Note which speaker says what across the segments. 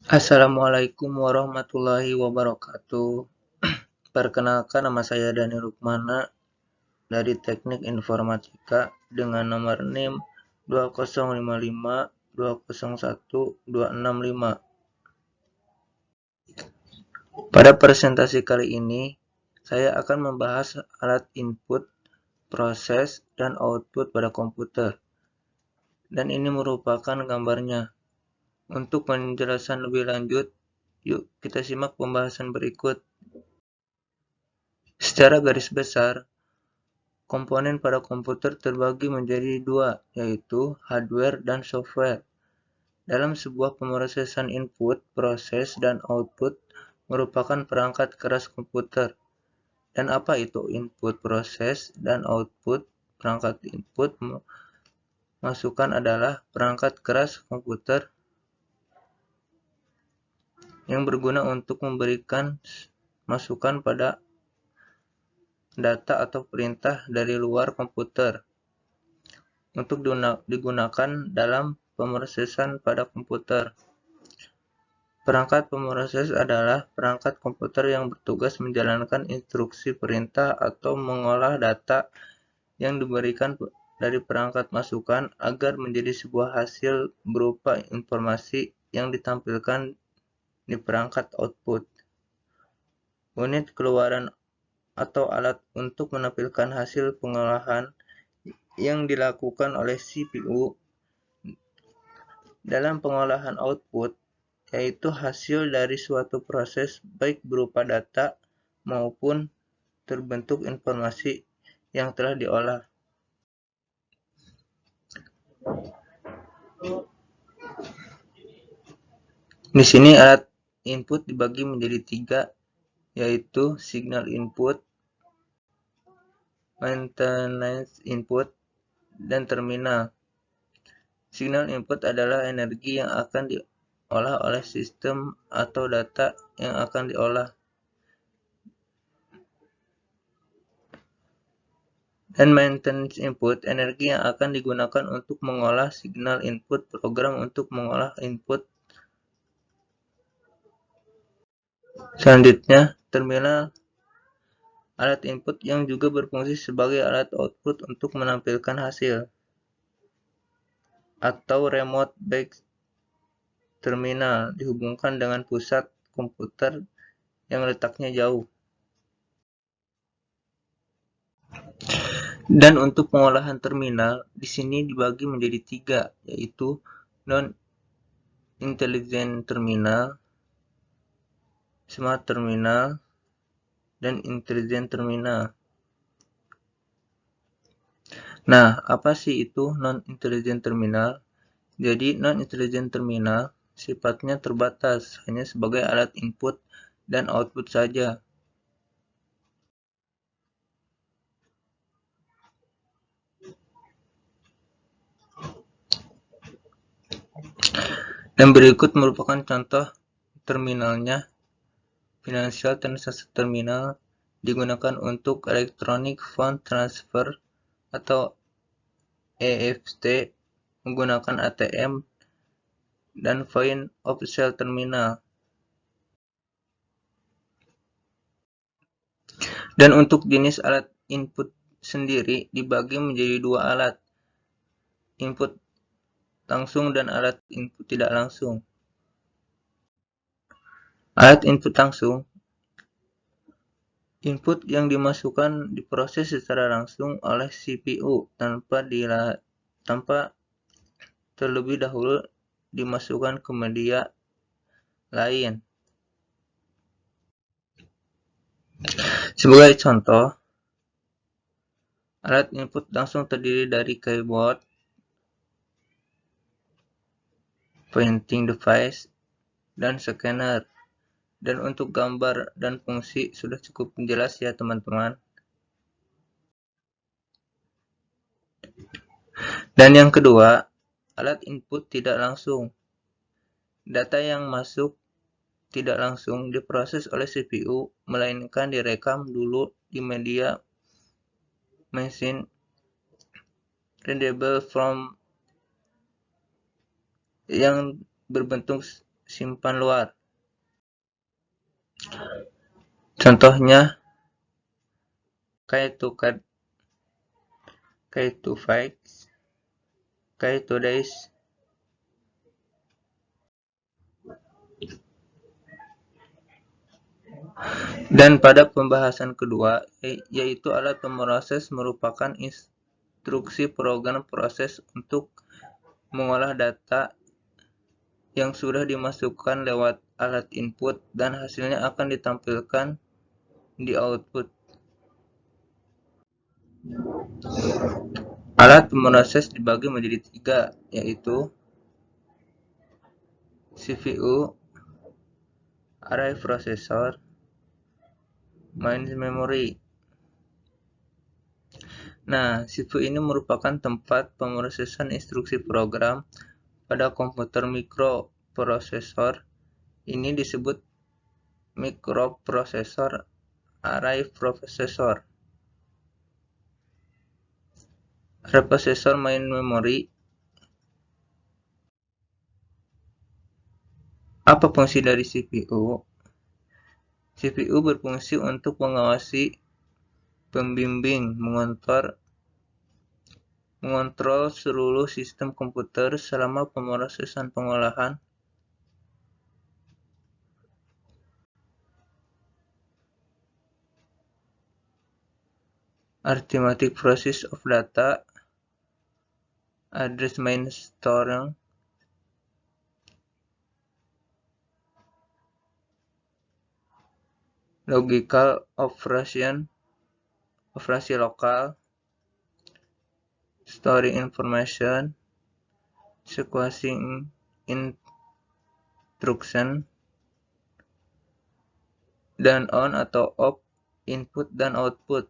Speaker 1: Assalamualaikum warahmatullahi wabarakatuh. Perkenalkan, nama saya Dani Rukmana dari Teknik Informatika dengan nomor NIM 2055201265. Pada presentasi kali ini, saya akan membahas alat input, proses, dan output pada komputer. Dan ini merupakan gambarnya. Untuk penjelasan lebih lanjut, yuk kita simak pembahasan berikut. Secara garis besar, komponen pada komputer terbagi menjadi dua, yaitu hardware dan software. Dalam sebuah pemrosesan input, proses, dan output merupakan perangkat keras komputer. Dan apa itu input, proses, dan output? Perangkat input masukan adalah perangkat keras komputer yang berguna untuk memberikan masukan pada data atau perintah dari luar komputer untuk digunakan dalam pemrosesan pada komputer. Perangkat pemroses adalah perangkat komputer yang bertugas menjalankan instruksi perintah atau mengolah data yang diberikan dari perangkat masukan agar menjadi sebuah hasil berupa informasi yang ditampilkan di perangkat output. Unit keluaran atau alat untuk menampilkan hasil pengolahan yang dilakukan oleh CPU dalam pengolahan output, yaitu hasil dari suatu proses baik berupa data maupun terbentuk informasi yang telah diolah. Di sini alat input dibagi menjadi tiga, yaitu signal input, maintenance input, dan terminal. Signal input adalah energi yang akan diolah oleh sistem atau data yang akan diolah. Dan maintenance input, energi yang akan digunakan untuk mengolah signal input program untuk mengolah input. Selanjutnya, terminal, alat input yang juga berfungsi sebagai alat output untuk menampilkan hasil. Atau remote base terminal, dihubungkan dengan pusat komputer yang letaknya jauh. Dan untuk pengolahan terminal, di sini dibagi menjadi tiga, yaitu non-intelligent terminal, smart terminal, dan intelligent terminal. Nah, apa sih itu non-intelligent terminal? Jadi, non-intelligent terminal sifatnya terbatas, hanya sebagai alat input dan output saja. Dan berikut merupakan contoh terminalnya. Financial Transaction Terminal digunakan untuk Electronic Fund Transfer atau EFT menggunakan ATM, dan Point of Sale Terminal. Dan untuk jenis alat input sendiri dibagi menjadi dua alat, input langsung dan alat input tidak langsung. Alat input langsung, input yang dimasukkan diproses secara langsung oleh CPU tanpa terlebih dahulu dimasukkan ke media lain. Sebagai contoh, alat input langsung terdiri dari keyboard, printing device, dan scanner. Dan untuk gambar dan fungsi sudah cukup jelas ya teman-teman. Dan yang kedua, alat input tidak langsung. Data yang masuk tidak langsung diproses oleh CPU, melainkan direkam dulu di media machine readable form yang berbentuk simpan luar. Contohnya K2CAD, K2Files, K2Days. Dan pada pembahasan kedua, yaitu alat pemroses merupakan instruksi program proses untuk mengolah data yang sudah dimasukkan lewat alat input dan hasilnya akan ditampilkan di output. Alat pemroses dibagi menjadi 3, yaitu CPU, array processor, main memory. Nah, CPU ini merupakan tempat pemrosesan instruksi program pada komputer mikroprosesor. Ini disebut mikroprosesor array processor. Array processor main memory. Apa fungsi dari CPU? CPU berfungsi untuk mengawasi, pembimbing, mengontrol seluruh sistem komputer selama pemrosesan pengolahan, arithmetic process of data, address main storing, logical operasi lokal, storing information, sequencing instruction, dan on atau off input dan output.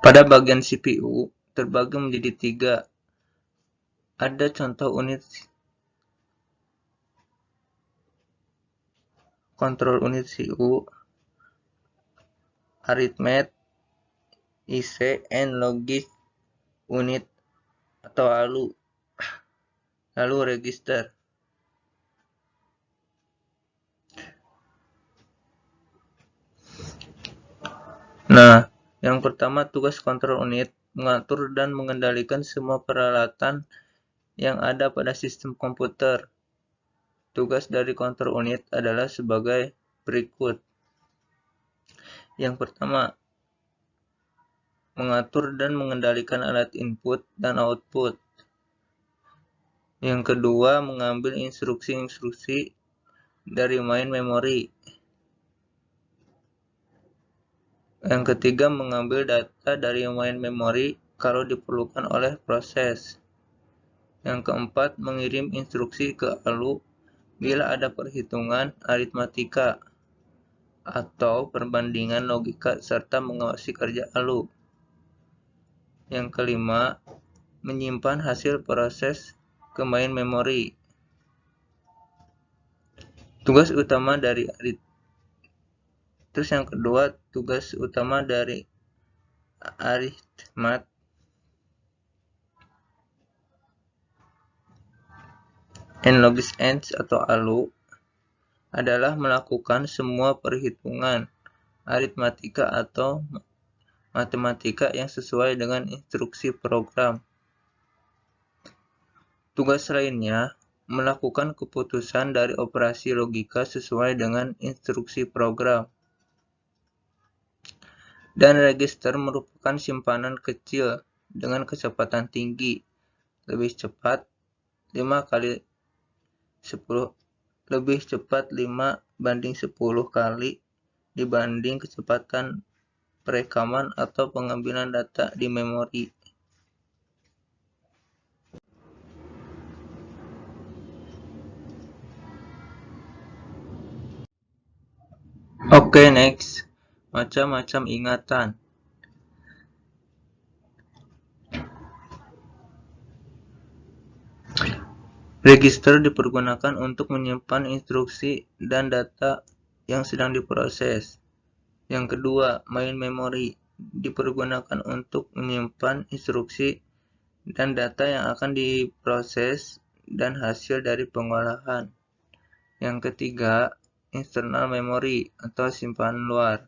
Speaker 1: Pada bagian CPU terbagi menjadi 3. Ada contoh unit kontrol unit CPU, arithmetic, IC, and logic unit atau ALU, lalu register. Nah, yang pertama, tugas kontrol unit mengatur dan mengendalikan semua peralatan yang ada pada sistem komputer. Tugas dari kontrol unit adalah sebagai berikut. Yang pertama, mengatur dan mengendalikan alat input dan output. Yang kedua, mengambil instruksi-instruksi dari main memory. Yang ketiga, mengambil data dari main memory kalau diperlukan oleh proses. Yang keempat, mengirim instruksi ke ALU bila ada perhitungan aritmatika atau perbandingan logika serta mengawasi kerja ALU. Yang kelima, menyimpan hasil proses ke main memory. Tugas utama dari yang kedua, tugas utama dari arithmetic and logic ends atau ALU adalah melakukan semua perhitungan aritmatika atau matematika yang sesuai dengan instruksi program. Tugas lainnya, melakukan keputusan dari operasi logika sesuai dengan instruksi program. Dan register merupakan simpanan kecil dengan kecepatan tinggi, lebih cepat 5 kali dibanding kecepatan perekaman atau pengambilan data di memori. Oke, next. Macam-macam ingatan. Register dipergunakan untuk menyimpan instruksi dan data yang sedang diproses. Yang kedua, main memory dipergunakan untuk menyimpan instruksi dan data yang akan diproses dan hasil dari pengolahan. Yang ketiga, internal memory atau simpanan luar.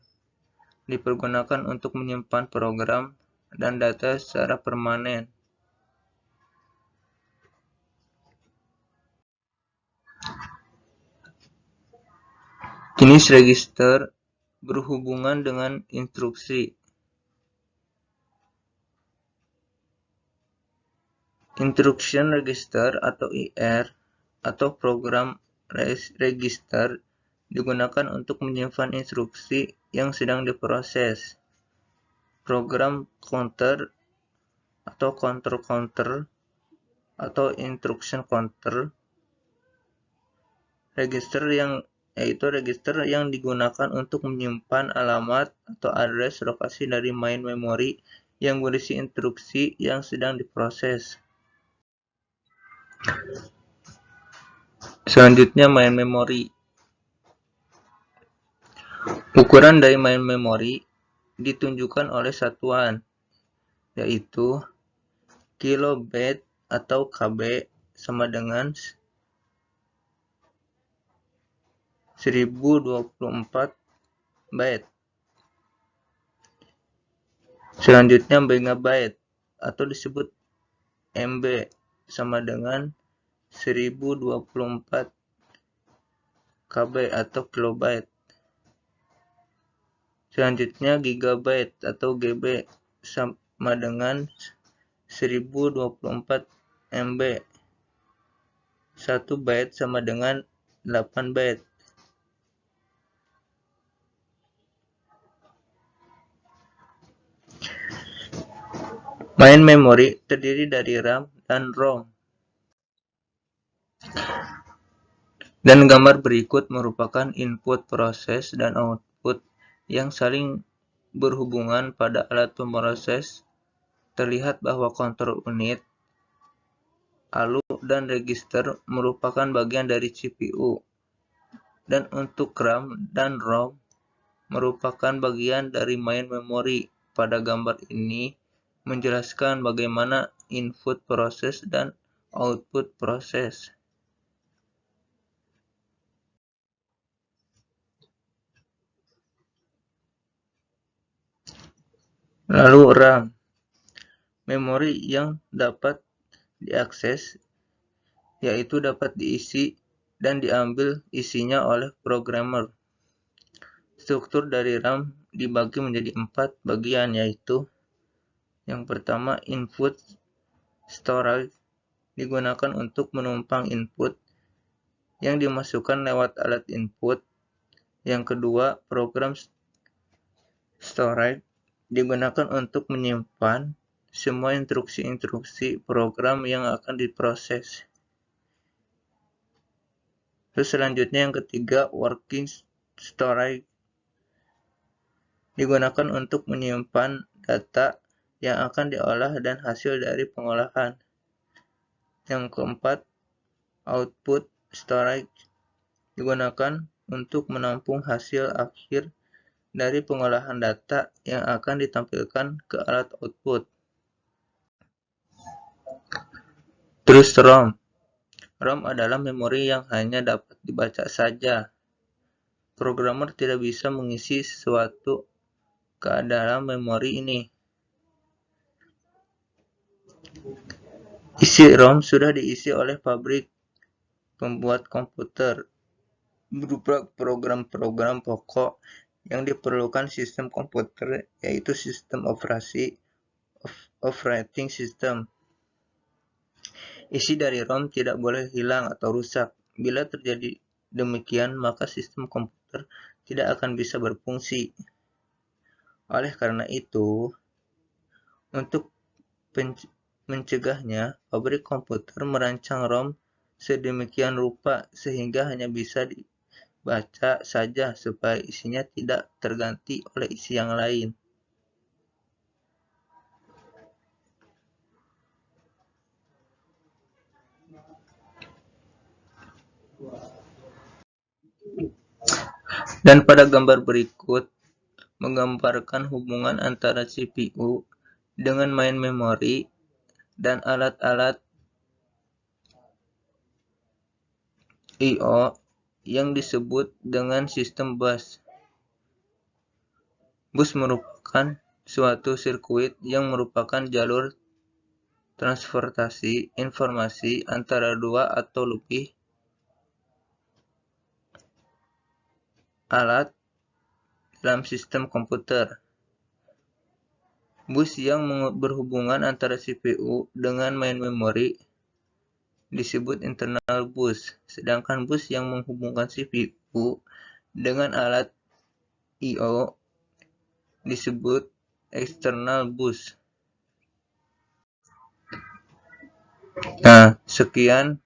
Speaker 1: Dipergunakan untuk menyimpan program dan data secara permanen. Jenis register berhubungan dengan instruksi. Instruction Register atau IR atau program register digunakan untuk menyimpan instruksi yang sedang diproses. Program counter atau counter atau instruction counter yaitu register yang digunakan untuk menyimpan alamat atau address lokasi dari main memory yang berisi instruksi yang sedang diproses. Selanjutnya, main memory. Ukuran dari main memory ditunjukkan oleh satuan, yaitu kilobyte atau KB sama dengan 1024 byte. Selanjutnya, megabyte atau disebut MB sama dengan 1024 KB atau kilobyte. Selanjutnya, gigabyte atau GB sama dengan 1024 MB. 1 byte sama dengan 8 byte. Main memory terdiri dari RAM dan ROM. Dan gambar berikut merupakan input proses dan output yang saling berhubungan pada alat pemroses. Terlihat bahwa kontrol unit, ALU, dan register merupakan bagian dari CPU. Dan untuk RAM dan ROM merupakan bagian dari main memory. Pada gambar ini menjelaskan bagaimana input proses dan output proses. Lalu RAM, memori yang dapat diakses, yaitu dapat diisi dan diambil isinya oleh programmer. Struktur dari RAM dibagi menjadi 4 bagian, yaitu yang pertama, input storage digunakan untuk menumpang input yang dimasukkan lewat alat input. Yang kedua, program storage digunakan untuk menyimpan semua instruksi-instruksi program yang akan diproses. Terus selanjutnya yang ketiga, working storage digunakan untuk menyimpan data yang akan diolah dan hasil dari pengolahan. Yang keempat, output storage digunakan untuk menampung hasil akhir dari pengolahan data yang akan ditampilkan ke alat output. Terus ROM. ROM adalah memori yang hanya dapat dibaca saja. Programmer tidak bisa mengisi sesuatu ke dalam memori ini. Isi ROM sudah diisi oleh pabrik pembuat komputer berupa program-program pokok yang diperlukan sistem komputer, yaitu sistem operating system. Isi dari ROM tidak boleh hilang atau rusak. Bila terjadi demikian, maka sistem komputer tidak akan bisa berfungsi. Oleh karena itu, untuk mencegahnya, pabrik komputer merancang ROM sedemikian rupa sehingga hanya bisa dibaca saja supaya isinya tidak terganti oleh isi yang lain. Dan pada gambar berikut menggambarkan hubungan antara CPU dengan main memory dan alat-alat I/O yang disebut dengan sistem bus. Bus merupakan suatu sirkuit yang merupakan jalur transportasi informasi antara dua atau lebih alat dalam sistem komputer. Bus yang berhubungan antara CPU dengan main memory disebut internal bus, sedangkan bus yang menghubungkan CPU dengan alat I/O disebut external bus. Nah, sekian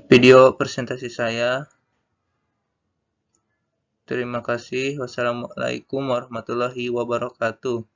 Speaker 1: video presentasi saya. Terima kasih. Wassalamualaikum warahmatullahi wabarakatuh.